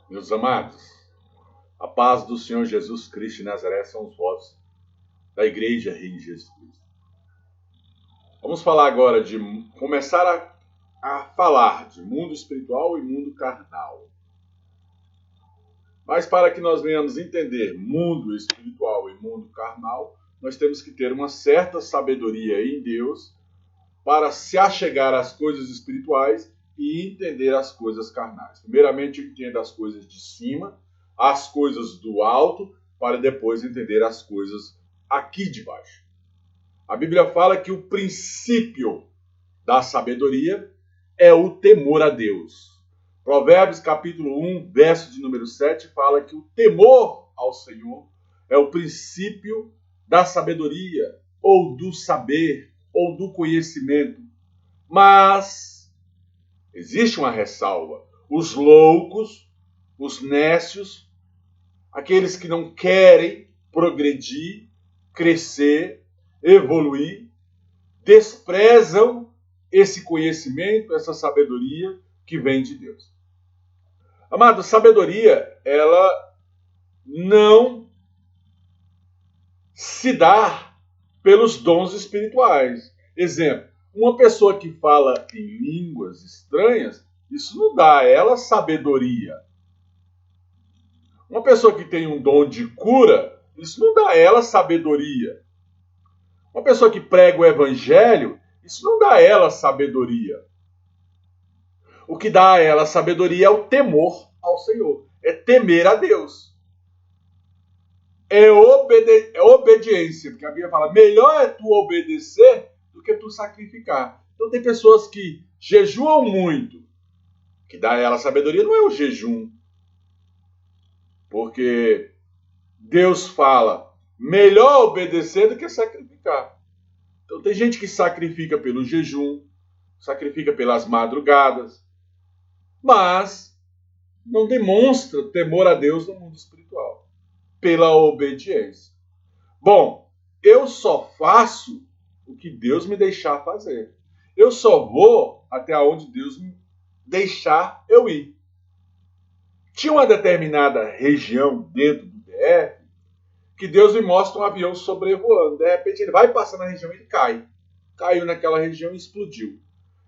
Meus amados, a paz do Senhor Jesus Cristo de Nazaré são os votos da Igreja Rei de Jesus Cristo. Vamos falar agora de começar a falar de mundo espiritual e mundo carnal. Mas para que nós venhamos entender mundo espiritual e mundo carnal, nós temos que ter uma certa sabedoria em Deus para se achegar às coisas espirituais e entender as coisas carnais. Primeiramente, eu entendo as coisas de cima, as coisas do alto, para depois entender as coisas aqui de baixo. A Bíblia fala que o princípio da sabedoria é o temor a Deus. Provérbios capítulo 1, verso de número 7, fala que o temor ao Senhor é o princípio da sabedoria, ou do saber, ou do conhecimento. Mas existe uma ressalva. Os loucos, os nécios, aqueles que não querem progredir, crescer, evoluir, desprezam esse conhecimento, essa sabedoria que vem de Deus. Amado, sabedoria, ela não se dá pelos dons espirituais. Exemplo, uma pessoa que fala em línguas estranhas, isso não dá a ela sabedoria. Uma pessoa que tem um dom de cura, isso não dá a ela sabedoria. Uma pessoa que prega o evangelho, isso não dá a ela sabedoria. O que dá a ela sabedoria é o temor ao Senhor. É temer a Deus. É obediência. Porque a Bíblia fala, melhor é tu obedecer do que tu sacrificar. Então tem pessoas que jejuam muito. O que dá a ela sabedoria não é o jejum. Porque Deus fala, melhor obedecer do que sacrificar. Então tem gente que sacrifica pelo jejum, sacrifica pelas madrugadas, mas não demonstra temor a Deus no mundo espiritual, pela obediência. Bom, eu só faço o que Deus me deixar fazer. Eu só vou até onde Deus me deixar eu ir. Tinha uma determinada região dentro do DF que Deus me mostra um avião sobrevoando. De repente ele vai passar na região e ele cai. Caiu naquela região e explodiu.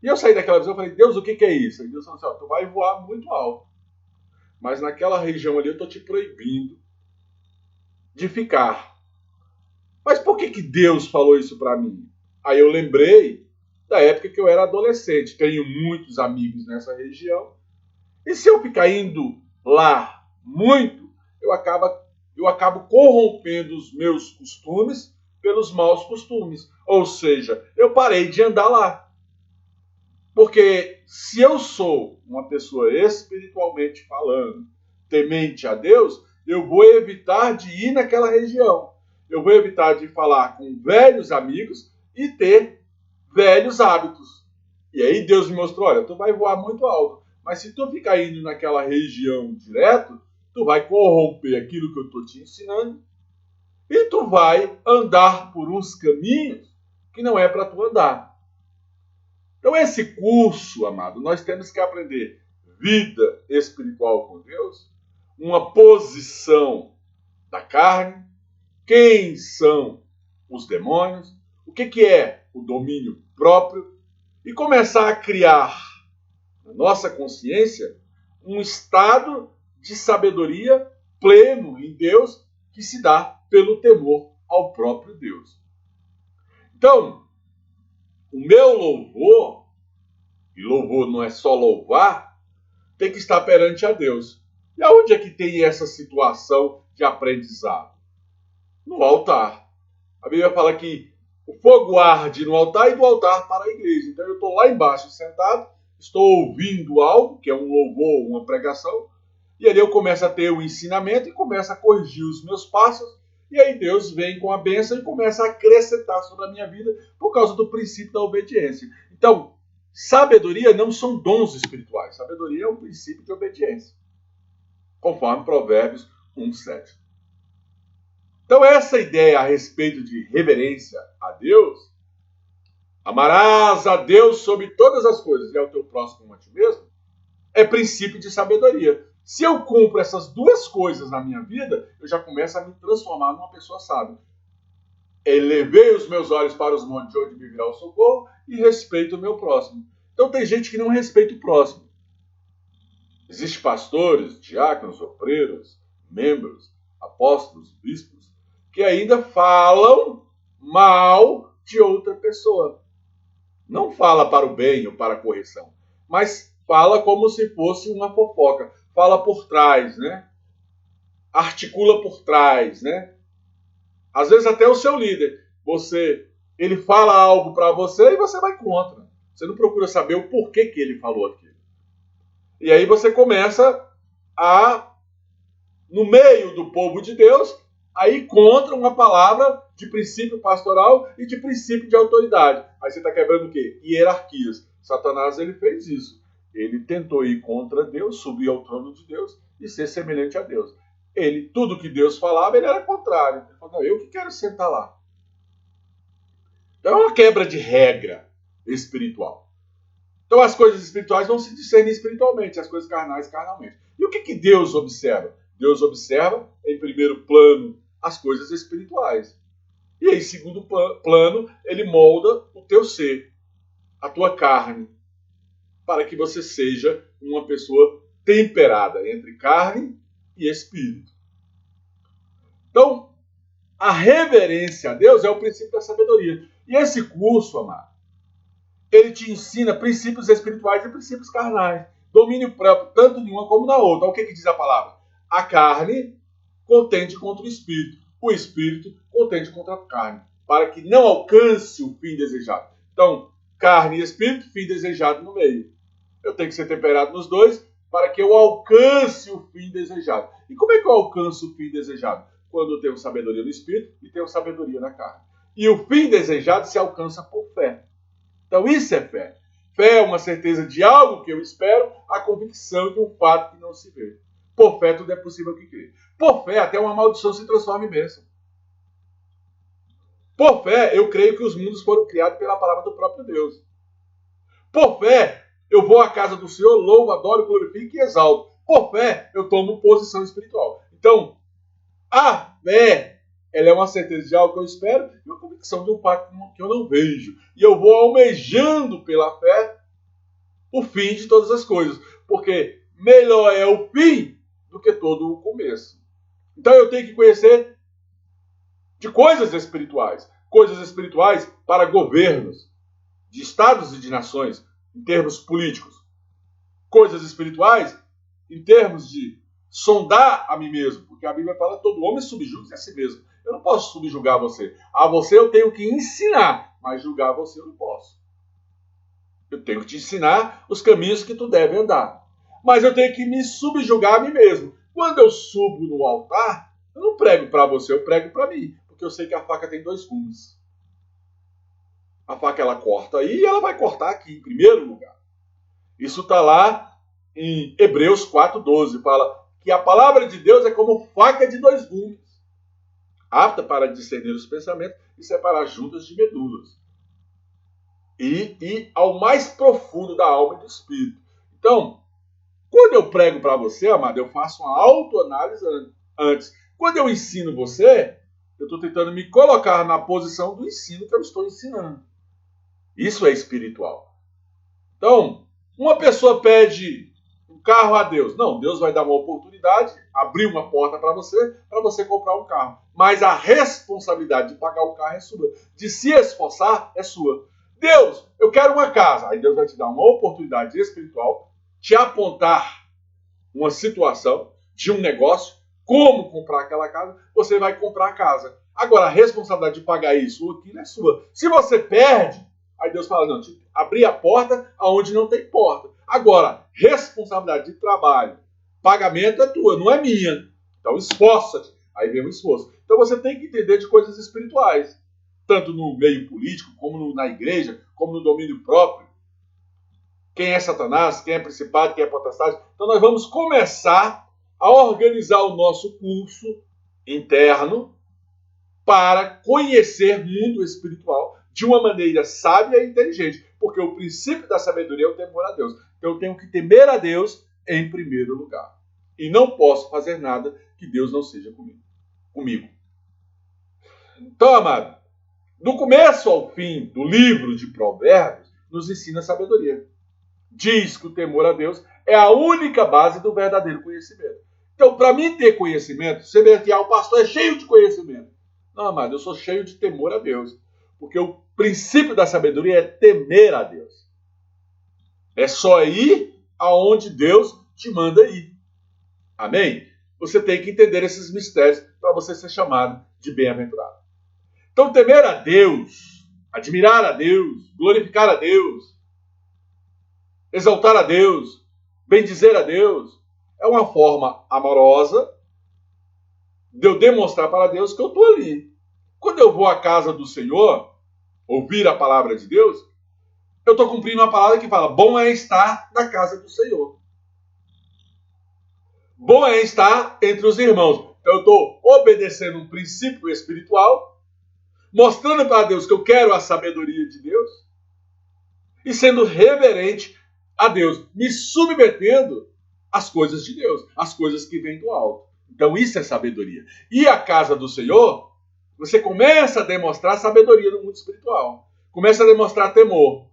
E eu saí daquela visão e falei, Deus, o que é isso? E Deus falou assim, tu vai voar muito alto. Mas naquela região ali eu estou te proibindo de ficar. Mas por que Deus falou isso para mim? Aí eu lembrei da época que eu era adolescente. Tenho muitos amigos nessa região. E se eu ficar indo lá muito, eu acabo corrompendo os meus costumes pelos maus costumes. Ou seja, eu parei de andar lá. Porque se eu sou uma pessoa espiritualmente falando, temente a Deus, eu vou evitar de ir naquela região. Eu vou evitar de falar com velhos amigos e ter velhos hábitos. E aí Deus me mostrou, olha, tu vai voar muito alto, mas se tu ficar indo naquela região direto, tu vai corromper aquilo que eu estou te ensinando e tu vai andar por uns caminhos que não é para tu andar. Então esse curso, amado, nós temos que aprender vida espiritual com Deus, uma posição da carne, quem são os demônios, o que é o domínio próprio e começar a criar na nossa consciência um estado de sabedoria pleno em Deus que se dá pelo temor ao próprio Deus. Então, o meu louvor, e louvor não é só louvar, tem que estar perante a Deus. E aonde é que tem essa situação de aprendizado? No altar. A Bíblia fala que o fogo arde no altar e do altar para a igreja. Então eu estou lá embaixo sentado, estou ouvindo algo, que é um louvor, uma pregação, e ali eu começo a ter o ensinamento e começo a corrigir os meus passos, e aí Deus vem com a bênção e começa a acrescentar sobre a minha vida por causa do princípio da obediência. Então, sabedoria não são dons espirituais. Sabedoria é um princípio de obediência, conforme Provérbios 1:7. Então, essa ideia a respeito de reverência a Deus, amarás a Deus sobre todas as coisas e ao teu próximo como a ti mesmo, é princípio de sabedoria. Se eu cumpro essas duas coisas na minha vida, eu já começo a me transformar numa pessoa sábia. Elevei os meus olhos para os montes de onde me virá o socorro e respeito o meu próximo. Então tem gente que não respeita o próximo. Existem pastores, diáconos, obreiros, membros, apóstolos, bispos, que ainda falam mal de outra pessoa. Não fala para o bem ou para a correção, mas fala como se fosse uma fofoca. Fala por trás, né? Articula por trás, né? Às vezes até o seu líder. Ele fala algo para você e você vai contra. Você não procura saber o porquê que ele falou aquilo. E aí você começa a, no meio do povo de Deus, a ir contra uma palavra de princípio pastoral e de princípio de autoridade. Aí você está quebrando o quê? Hierarquias. Satanás, ele fez isso. Ele tentou ir contra Deus, subir ao trono de Deus e ser semelhante a Deus. Tudo que Deus falava, ele era contrário. Ele falou, não, eu que quero sentar lá. Então é uma quebra de regra espiritual. Então as coisas espirituais vão se discernir espiritualmente, as coisas carnais, carnalmente. E o que Deus observa? Deus observa, em primeiro plano, as coisas espirituais. E em segundo plano, ele molda o teu ser, a tua carne, para que você seja uma pessoa temperada entre carne e espírito. Então, a reverência a Deus é o princípio da sabedoria. E esse curso, amado, ele te ensina princípios espirituais e princípios carnais. Domínio próprio, tanto de uma como da outra. O que diz a palavra? A carne contende contra o espírito contende contra a carne, para que não alcance o fim desejado. Então, carne e espírito, fim desejado no meio. Eu tenho que ser temperado nos dois para que eu alcance o fim desejado. E como é que eu alcanço o fim desejado? Quando eu tenho sabedoria no espírito e tenho sabedoria na carne. E o fim desejado se alcança por fé. Então isso é fé. Fé é uma certeza de algo que eu espero, a convicção de um fato que não se vê. Por fé tudo é possível que crê. Por fé até uma maldição se transforma em bênção. Por fé eu creio que os mundos foram criados pela palavra do próprio Deus. Por fé eu vou à casa do Senhor, louvo, adoro, glorifico e exalto. Por fé eu tomo posição espiritual. Então, a fé, ela é uma certeza de algo que eu espero e uma convicção de um fato que eu não vejo. E eu vou almejando pela fé o fim de todas as coisas. Porque melhor é o fim do que todo o começo. Então eu tenho que conhecer de coisas espirituais. Coisas espirituais para governos, de estados e de nações, em termos políticos. Coisas espirituais em termos de sondar a mim mesmo, porque a Bíblia fala que todo homem subjuga-se a si mesmo. Eu não posso subjugar você. A você eu tenho que ensinar, mas julgar você eu não posso. Eu tenho que te ensinar os caminhos que tu deve andar. Mas eu tenho que me subjugar a mim mesmo. Quando eu subo no altar, eu não prego para você, eu prego para mim, porque eu sei que a faca tem dois gumes. A faca ela corta aí e ela vai cortar aqui, em primeiro lugar. Isso está lá em Hebreus 4:12, fala que a palavra de Deus é como faca de dois gumes, apta para discernir os pensamentos e separar juntas de medulas. E ao mais profundo da alma e do espírito. Então, quando eu prego para você, amado, eu faço uma autoanálise antes. Quando eu ensino você, eu estou tentando me colocar na posição do ensino que eu estou ensinando. Isso é espiritual. Então, uma pessoa pede um carro a Deus. Não, Deus vai dar uma oportunidade, abrir uma porta para você comprar um carro. Mas a responsabilidade de pagar o carro é sua. De se esforçar é sua. Deus, eu quero uma casa. Aí Deus vai te dar uma oportunidade espiritual, te apontar uma situação de um negócio, como comprar aquela casa, você vai comprar a casa. Agora, a responsabilidade de pagar isso ou aquilo é sua. Se você perde, aí Deus fala, não, abrir a porta aonde não tem porta. Agora, responsabilidade de trabalho, pagamento é tua, não é minha. Então, esforça-te. Aí vem o esforço. Então, você tem que entender de coisas espirituais. Tanto no meio político, como na igreja, como no domínio próprio. Quem é Satanás, quem é principado, quem é potestade. Então, nós vamos começar a organizar o nosso curso interno para conhecer mundo espiritual de uma maneira sábia e inteligente. Porque o princípio da sabedoria é o temor a Deus. Então eu tenho que temer a Deus em primeiro lugar. E não posso fazer nada que Deus não seja comigo. Então, amado, do começo ao fim do livro de Provérbios, nos ensina a sabedoria. Diz que o temor a Deus é a única base do verdadeiro conhecimento. Então, para mim ter conhecimento, você vê que o pastor é cheio de conhecimento. Não, amado, eu sou cheio de temor a Deus. Porque o princípio da sabedoria é temer a Deus. É só ir aonde Deus te manda ir. Amém? Você tem que entender esses mistérios para você ser chamado de bem-aventurado. Então, temer a Deus, admirar a Deus, glorificar a Deus, exaltar a Deus, bendizer a Deus, é uma forma amorosa de eu demonstrar para Deus que eu estou ali. Quando eu vou à casa do Senhor, ouvir a palavra de Deus, eu estou cumprindo uma palavra que fala: bom é estar na casa do Senhor. Bom é estar entre os irmãos. Então eu estou obedecendo um princípio espiritual, mostrando para Deus que eu quero a sabedoria de Deus e sendo reverente a Deus, me submetendo às coisas de Deus, às coisas que vêm do alto. Então isso é sabedoria. E a casa do Senhor, você começa a demonstrar sabedoria no mundo espiritual. Começa a demonstrar temor.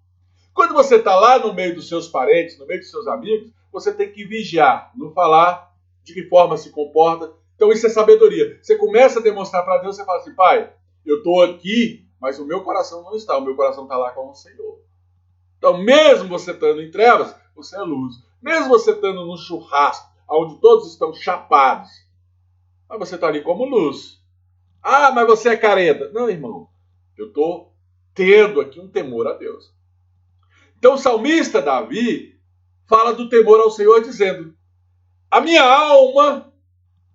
Quando você está lá no meio dos seus parentes, no meio dos seus amigos, você tem que vigiar, não falar, de que forma se comporta. Então isso é sabedoria. Você começa a demonstrar para Deus, você fala assim: Pai, eu estou aqui, mas o meu coração não está. O meu coração está lá com o Senhor. Então mesmo você estando em trevas, você é luz. Mesmo você estando num churrasco, onde todos estão chapados, mas você está ali como luz. Ah, mas você é careta. Não, irmão. Eu estou tendo aqui um temor a Deus. Então o salmista Davi fala do temor ao Senhor dizendo: a minha alma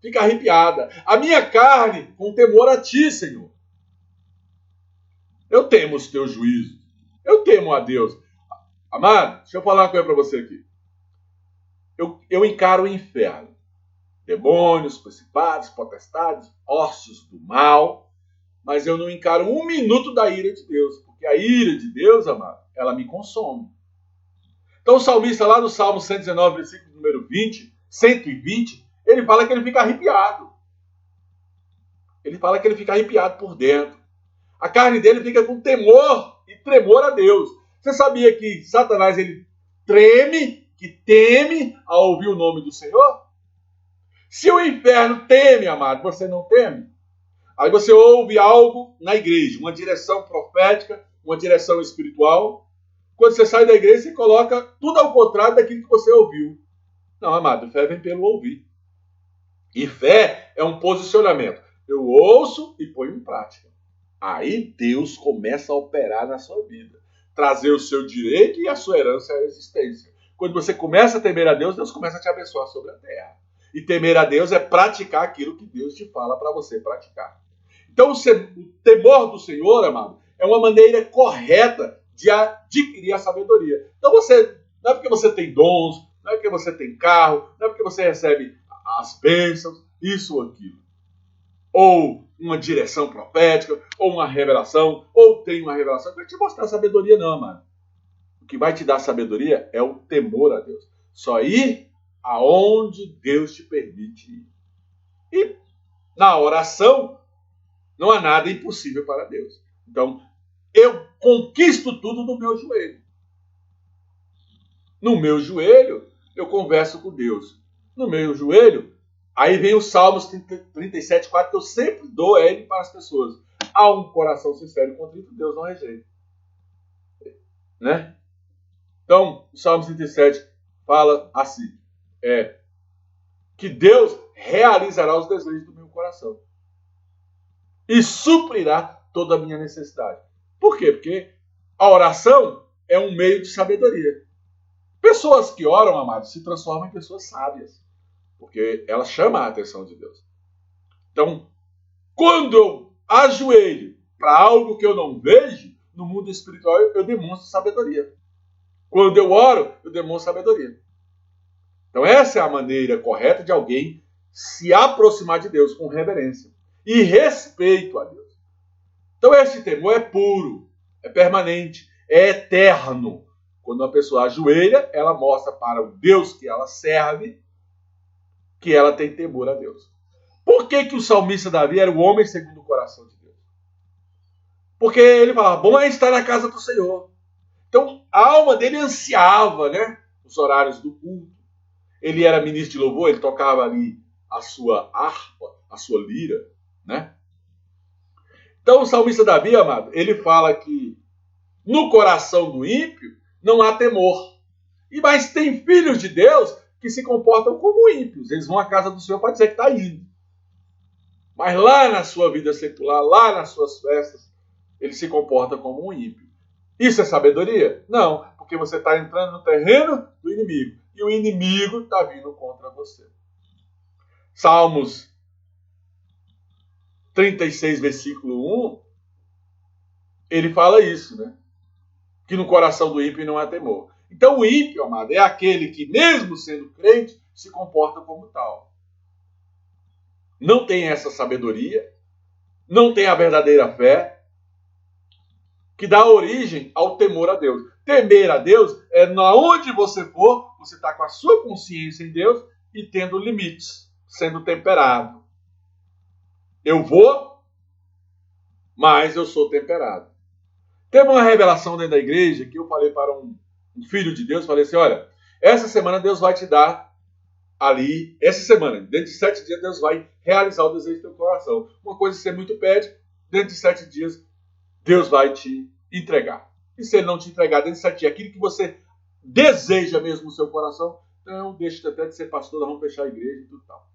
fica arrepiada, a minha carne com temor a ti, Senhor. Eu temo os teus juízos. Eu temo a Deus. Amado, deixa eu falar uma coisa para você aqui. Eu encaro o inferno. Demônios, principados, potestades, ossos do mal. Mas eu não encaro um minuto da ira de Deus. Porque a ira de Deus, amado, ela me consome. Então o salmista lá no Salmo 119, versículo número 120, ele fala que ele fica arrepiado. Ele fala que ele fica arrepiado por dentro. A carne dele fica com temor e tremor a Deus. Você sabia que Satanás ele treme, que teme ao ouvir o nome do Senhor? Se o inferno teme, amado, você não teme? Aí você ouve algo na igreja, uma direção profética, uma direção espiritual. Quando você sai da igreja, você coloca tudo ao contrário daquilo que você ouviu. Não, amado, fé vem pelo ouvir. E fé é um posicionamento. Eu ouço e ponho em prática. Aí Deus começa a operar na sua vida. Trazer o seu direito e a sua herança à existência. Quando você começa a temer a Deus, Deus começa a te abençoar sobre a terra. E temer a Deus é praticar aquilo que Deus te fala para você praticar. Então o temor do Senhor, amado, é uma maneira correta de adquirir a sabedoria. Então não é porque você tem dons, não é porque você tem carro, não é porque você recebe as bênçãos, isso ou aquilo. Ou uma direção profética, ou uma revelação, ou tem uma revelação que vai te mostrar sabedoria, não, mano. O que vai te dar sabedoria é o temor a Deus. Só ir aonde Deus te permite ir. E na oração, não há nada impossível para Deus. Então, eu conquisto tudo no meu joelho. No meu joelho, eu converso com Deus. No meu joelho, aí vem o Salmos 37, 4, que eu sempre dou ele para as pessoas. Há um coração sincero e contrito, Deus não rejeita. Né? Então, o Salmos 37 fala assim, que Deus realizará os desejos do meu coração e suprirá toda a minha necessidade. Por quê? Porque a oração é um meio de sabedoria. Pessoas que oram, amados, se transformam em pessoas sábias, porque elas chamam a atenção de Deus. Então, quando eu ajoelho para algo que eu não vejo, no mundo espiritual eu demonstro sabedoria. Quando eu oro, eu demonstro sabedoria. Então essa é a maneira correta de alguém se aproximar de Deus com reverência e respeito a Deus. Então esse temor é puro, é permanente, é eterno. Quando uma pessoa ajoelha, ela mostra para o Deus que ela serve que ela tem temor a Deus. Por que o salmista Davi era o homem segundo o coração de Deus? Porque ele falava, bom é estar na casa do Senhor. Então, a alma dele ansiava, né? Os horários do culto. Ele era ministro de louvor, ele tocava ali a sua harpa, a sua lira, né? Então, o salmista Davi, amado, ele fala que no coração do ímpio não há temor. Mas tem filhos de Deus que se comportam como ímpios. Eles vão à casa do Senhor para dizer que está indo. Mas lá na sua vida secular, lá nas suas festas, ele se comporta como um ímpio. Isso é sabedoria? Não, porque você está entrando no terreno do inimigo. E o inimigo está vindo contra você. Salmos 36, versículo 1, ele fala isso, né? Que no coração do ímpio não há temor. Então o ímpio, amado, é aquele que, mesmo sendo crente, se comporta como tal. Não tem essa sabedoria, não tem a verdadeira fé, que dá origem ao temor a Deus. Temer a Deus é na onde você for, você está com a sua consciência em Deus e tendo limites, sendo temperado. Eu vou, mas eu sou temperado. Teve uma revelação dentro da igreja que eu falei para um filho de Deus, falei assim, olha, essa semana Deus vai te dar ali, essa semana, dentro de 7 dias Deus vai realizar o desejo do teu coração. Uma coisa que você muito pede, dentro de 7 dias Deus vai te entregar. E se ele não te entregar dentro de 7 dias, aquilo que você deseja mesmo no seu coração, então deixa até de ser pastor, nós vamos fechar a igreja e tudo tal.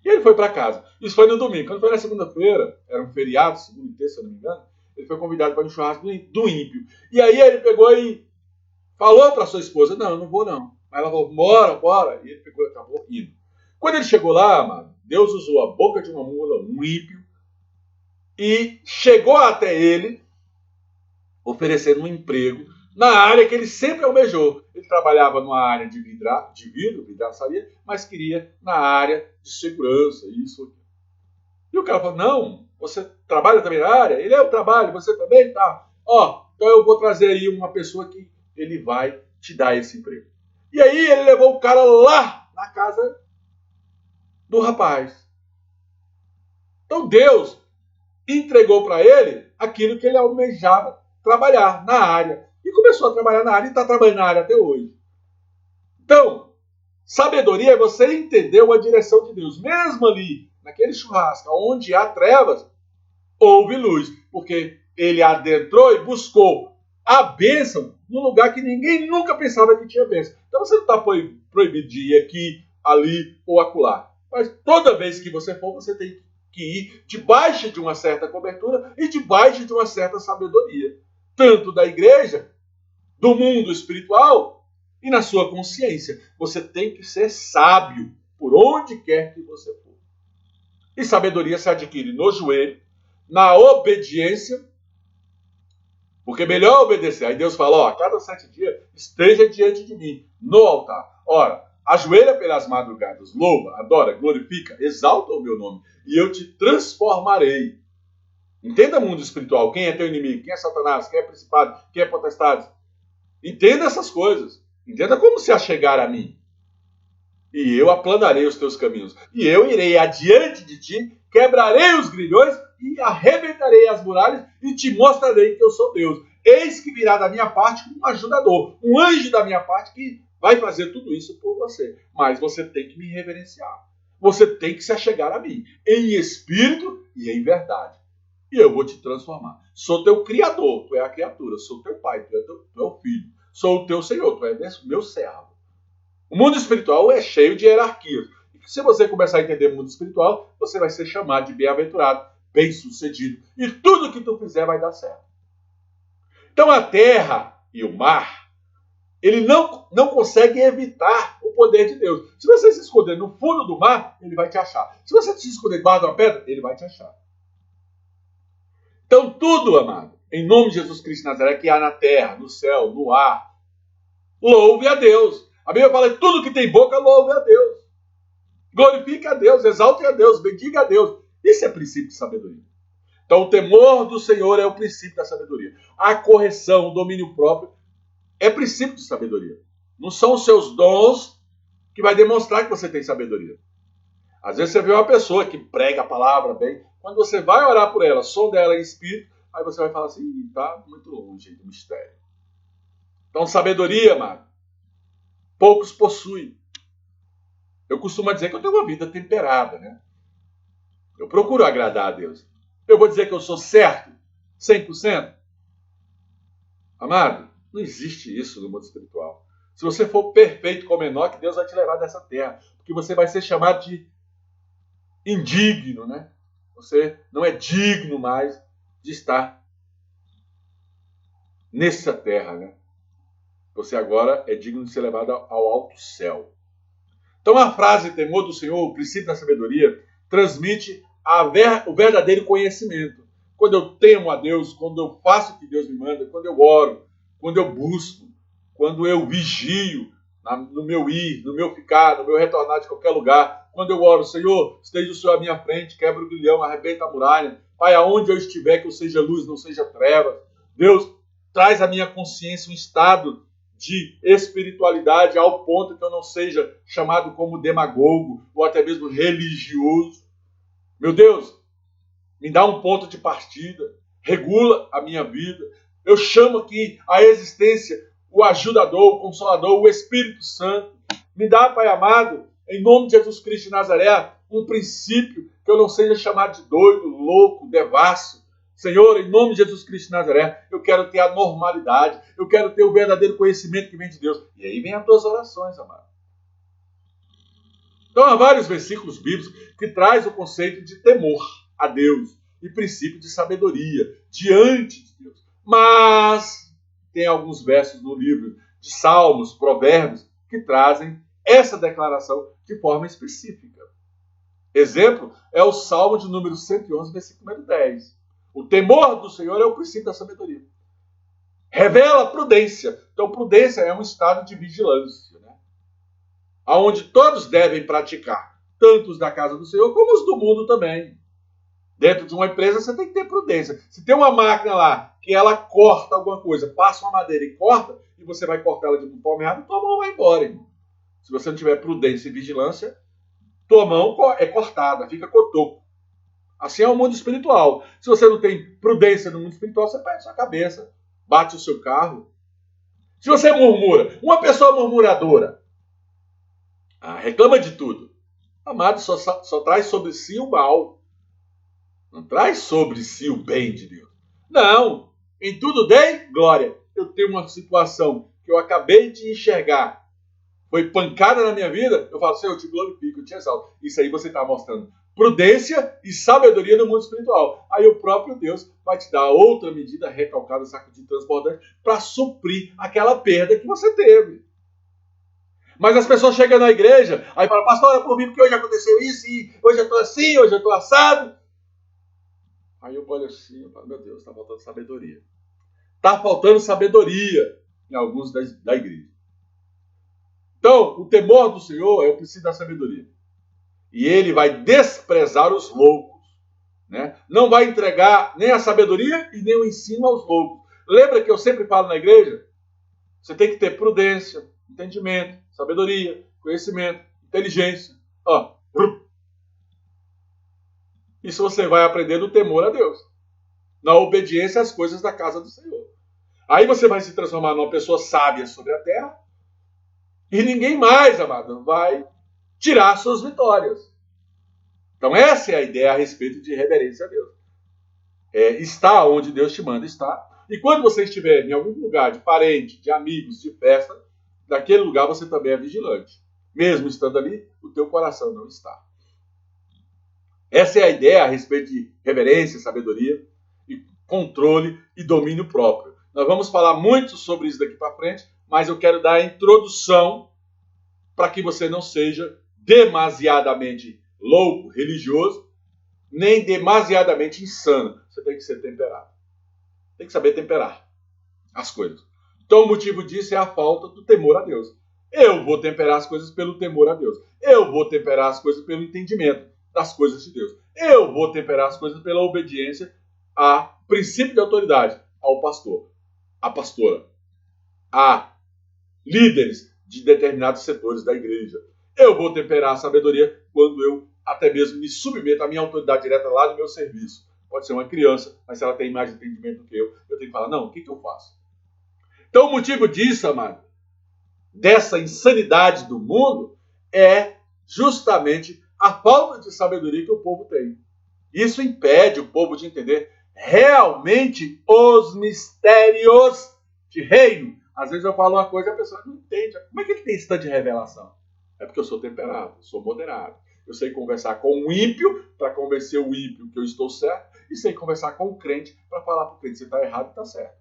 E ele foi para casa. Isso foi no domingo. Quando foi na segunda-feira, era um feriado, segunda e terça, se eu não me engano, ele foi convidado para um churrasco do ímpio. E aí ele pegou e falou para sua esposa, não, eu não vou não. Aí ela falou, bora. E ele pegou e acabou indo. Quando ele chegou lá, amado, Deus usou a boca de uma mula, um ímpio, e chegou até ele, oferecendo um emprego na área que ele sempre almejou. Ele trabalhava numa área de vidro, vidraçaria, mas queria na área de segurança, isso. E o cara falou, não, você trabalha também na área? Ele, eu trabalho, você também? Tá. Ó, então eu vou trazer aí uma pessoa que ele vai te dar esse emprego. E aí ele levou o cara lá na casa do rapaz. Então Deus entregou para ele aquilo que ele almejava trabalhar na área. E começou a trabalhar na área e está trabalhando na área até hoje. Então, sabedoria é você entender uma direção de Deus. Mesmo ali, naquele churrasco, onde há trevas, houve luz. Porque ele adentrou e buscou a bênção num lugar que ninguém nunca pensava que tinha bênção. Então você não está proibido de ir aqui, ali ou acolá. Mas toda vez que você for, você tem que ir debaixo de uma certa cobertura e debaixo de uma certa sabedoria. Tanto da igreja, do mundo espiritual e na sua consciência. Você tem que ser sábio por onde quer que você for. E sabedoria se adquire no joelho, na obediência, porque melhor obedecer. Aí Deus fala, ó, a cada 7 dias esteja diante de mim, no altar. Ora, ajoelha pelas madrugadas, louva, adora, glorifica, exalta o meu nome, e eu te transformarei. Entenda o mundo espiritual, quem é teu inimigo, quem é Satanás, quem é principado, quem é potestade. Entenda essas coisas. Entenda como se achegar a mim. E eu aplanarei os teus caminhos. E eu irei adiante de ti, quebrarei os grilhões e arrebentarei as muralhas e te mostrarei que eu sou Deus. Eis que virá da minha parte um ajudador, um anjo da minha parte que vai fazer tudo isso por você. Mas você tem que me reverenciar. Você tem que se achegar a mim, em espírito e em verdade. E eu vou te transformar. Sou teu criador, tu é a criatura. Sou teu pai, tu é o filho. Sou o teu senhor, tu é meu servo. O mundo espiritual é cheio de hierarquias. E se você começar a entender o mundo espiritual, você vai ser chamado de bem-aventurado, bem-sucedido. E tudo que tu fizer vai dar certo. Então a terra e o mar, ele não consegue evitar o poder de Deus. Se você se esconder no fundo do mar, ele vai te achar. Se você se esconder debaixo de uma pedra, ele vai te achar. Então tudo, amado, em nome de Jesus Cristo de Nazaré, que há na terra, no céu, no ar, louve a Deus. A Bíblia fala que tudo que tem boca, louve a Deus. Glorifique a Deus, exalte a Deus, bendiga a Deus. Isso é princípio de sabedoria. Então o temor do Senhor é o princípio da sabedoria. A correção, o domínio próprio, é princípio de sabedoria. Não são os seus dons que vai demonstrar que você tem sabedoria. Às vezes você vê uma pessoa que prega a palavra bem, quando você vai orar por ela, sonda ela em espírito, aí você vai falar assim, tá muito longe do mistério. Então, sabedoria, amado, poucos possuem. Eu costumo dizer que eu tenho uma vida temperada, né? Eu procuro agradar a Deus. Eu vou dizer que eu sou certo 100%? Amado, não existe isso no mundo espiritual. Se você for perfeito como Enoque, Deus vai te levar dessa terra. Porque você vai ser chamado de indigno, né? Você não é digno mais de estar nessa terra, né? Você agora é digno de ser levado ao alto céu. Então a frase temor do Senhor, o princípio da sabedoria, transmite o verdadeiro conhecimento. Quando eu temo a Deus, quando eu faço o que Deus me manda, quando eu oro, quando eu busco, quando eu vigio no meu ir, no meu ficar, no meu retornar de qualquer lugar, quando eu oro, Senhor, esteja o Senhor à minha frente, quebra o grilhão, arrebenta a muralha, Pai, aonde eu estiver, que eu seja luz, não seja trevas. Deus, traz à minha consciência um estado de espiritualidade ao ponto que eu não seja chamado como demagogo ou até mesmo religioso. Meu Deus, me dá um ponto de partida, regula a minha vida. Eu chamo aqui a existência, o ajudador, o consolador, o Espírito Santo. Me dá, Pai amado, em nome de Jesus Cristo de Nazaré, um princípio que eu não seja chamado de doido, louco, devasso. Senhor, em nome de Jesus Cristo de Nazaré, eu quero ter a normalidade, eu quero ter o verdadeiro conhecimento que vem de Deus. E aí vem as tuas orações, amado. Então, há vários versículos bíblicos que traz o conceito de temor a Deus e princípio de sabedoria diante de Deus. Mas tem alguns versos no livro de Salmos, Provérbios, que trazem essa declaração de forma específica. Exemplo é o Salmo de número 111, versículo número 10. O temor do Senhor é o princípio da sabedoria. Revela prudência. Então, prudência é um estado de vigilância, né? Onde todos devem praticar, tanto os da casa do Senhor como os do mundo também. Dentro de uma empresa você tem que ter prudência. Se tem uma máquina lá que ela corta alguma coisa, passa uma madeira e corta, e você vai cortar ela de uma forma errada, tua mão vai embora, irmão. Se você não tiver prudência e vigilância, tua mão é cortada, fica cotoco. Assim é o mundo espiritual. Se você não tem prudência no mundo espiritual, você perde sua cabeça, bate o seu carro. Se você murmura, uma pessoa murmuradora, reclama de tudo. Amado, só traz sobre si o mal. Não traz sobre si o bem de Deus. Não. Em tudo dei glória. Eu tenho uma situação que eu acabei de enxergar. Foi pancada na minha vida. Eu falo, Senhor, eu te glorifico, eu te exalto. Isso aí você está mostrando prudência e sabedoria no mundo espiritual. Aí o próprio Deus vai te dar outra medida recalcada, sacudida, transbordante, para suprir aquela perda que você teve. Mas as pessoas chegam na igreja, aí falam, pastor, ora por mim, porque hoje aconteceu isso, e hoje eu estou assim, hoje eu estou assado. Aí eu olho assim, eu falo, meu Deus, está faltando sabedoria. Está faltando sabedoria em alguns da igreja. Então, o temor do Senhor é o princípio da sabedoria. E ele vai desprezar os loucos. Né? Não vai entregar nem a sabedoria e nem o ensino aos loucos. Lembra que eu sempre falo na igreja? Você tem que ter prudência, entendimento, sabedoria, conhecimento, inteligência. Isso você vai aprender no temor a Deus. Na obediência às coisas da casa do Senhor. Aí você vai se transformar numa pessoa sábia sobre a terra. E ninguém mais, amado, vai tirar suas vitórias. Então essa é a ideia a respeito de reverência a Deus. Está onde Deus te manda estar. E quando você estiver em algum lugar de parente, de amigos, de festa, naquele lugar você também é vigilante. Mesmo estando ali, o teu coração não está. Essa é a ideia a respeito de reverência, sabedoria, e controle e domínio próprio. Nós vamos falar muito sobre isso daqui para frente, mas eu quero dar a introdução para que você não seja demasiadamente louco, religioso, nem demasiadamente insano. Você tem que ser temperado. Tem que saber temperar as coisas. Então o motivo disso é a falta do temor a Deus. Eu vou temperar as coisas pelo temor a Deus. Eu vou temperar as coisas pelo entendimento das coisas de Deus. Eu vou temperar as coisas pela obediência a princípio de autoridade, ao pastor, à pastora, à líderes de determinados setores da igreja. Eu vou temperar a sabedoria quando eu até mesmo me submeto à minha autoridade direta lá no meu serviço. Pode ser uma criança, mas se ela tem mais entendimento do que eu tenho que falar, não, o que eu faço? Então o motivo disso, amado, dessa insanidade do mundo, é justamente a falta de sabedoria que o povo tem. Isso impede o povo de entender realmente os mistérios de reino. Às vezes eu falo uma coisa e a pessoa não entende. Como é que ele tem esse tanto de revelação? É porque eu sou temperado, sou moderado. Eu sei conversar com o ímpio para convencer o ímpio que eu estou certo e sei conversar com o crente para falar para o crente se está errado e está certo.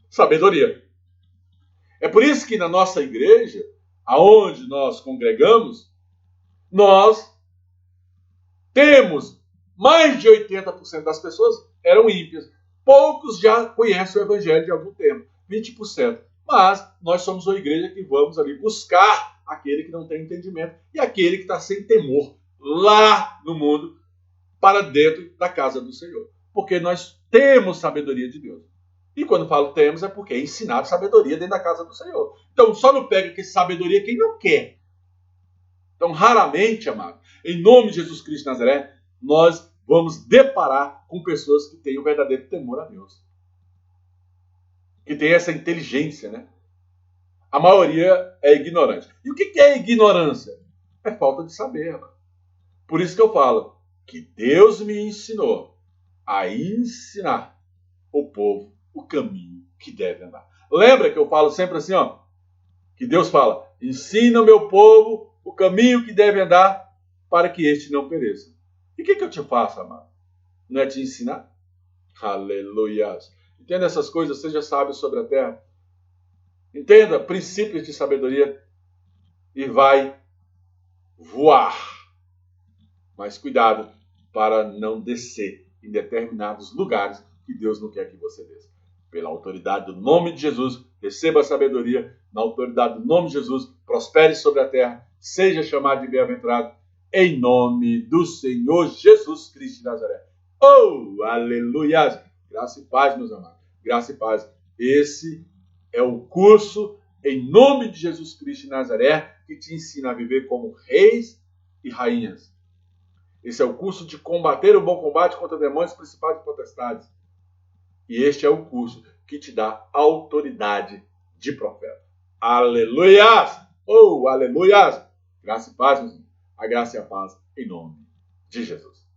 Sabedoria. É por isso que na nossa igreja, aonde nós congregamos, nós temos mais de 80% das pessoas eram ímpias. Poucos já conhecem o evangelho de algum tempo, 20%. Mas nós somos uma igreja que vamos ali buscar aquele que não tem entendimento e aquele que está sem temor lá no mundo para dentro da casa do Senhor. Porque nós temos sabedoria de Deus. E quando falo temos é porque é ensinado sabedoria dentro da casa do Senhor. Então só não pega que sabedoria quem não quer. Então raramente, amado, em nome de Jesus Cristo de Nazaré, nós vamos deparar com pessoas que têm o verdadeiro temor a Deus. Que tem essa inteligência, né? A maioria é ignorante. E o que é ignorância? É falta de saber, amado. Por isso que eu falo que Deus me ensinou a ensinar o povo o caminho que deve andar. Lembra que eu falo sempre assim, ó, que Deus fala, ensina o meu povo o caminho que deve andar para que este não pereça. E o que eu te faço, amado? Não é te ensinar? Aleluia. Entenda essas coisas, seja sábio sobre a terra. Entenda princípios de sabedoria e vai voar. Mas cuidado para não descer em determinados lugares que Deus não quer que você desça. Pela autoridade do nome de Jesus, receba a sabedoria. Na autoridade do nome de Jesus, prospere sobre a terra. Seja chamado de bem-aventurado. Em nome do Senhor Jesus Cristo de Nazaré. Oh, aleluia! Graça e paz, meus amados. Graça e paz. Esse é o curso em nome de Jesus Cristo de Nazaré que te ensina a viver como reis e rainhas. Esse é o curso de combater o bom combate contra demônios, principados e potestades. E este é o curso que te dá autoridade de profeta. Aleluias! Oh, aleluias! Graça e paz, meus irmãos. A graça e a paz em nome de Jesus.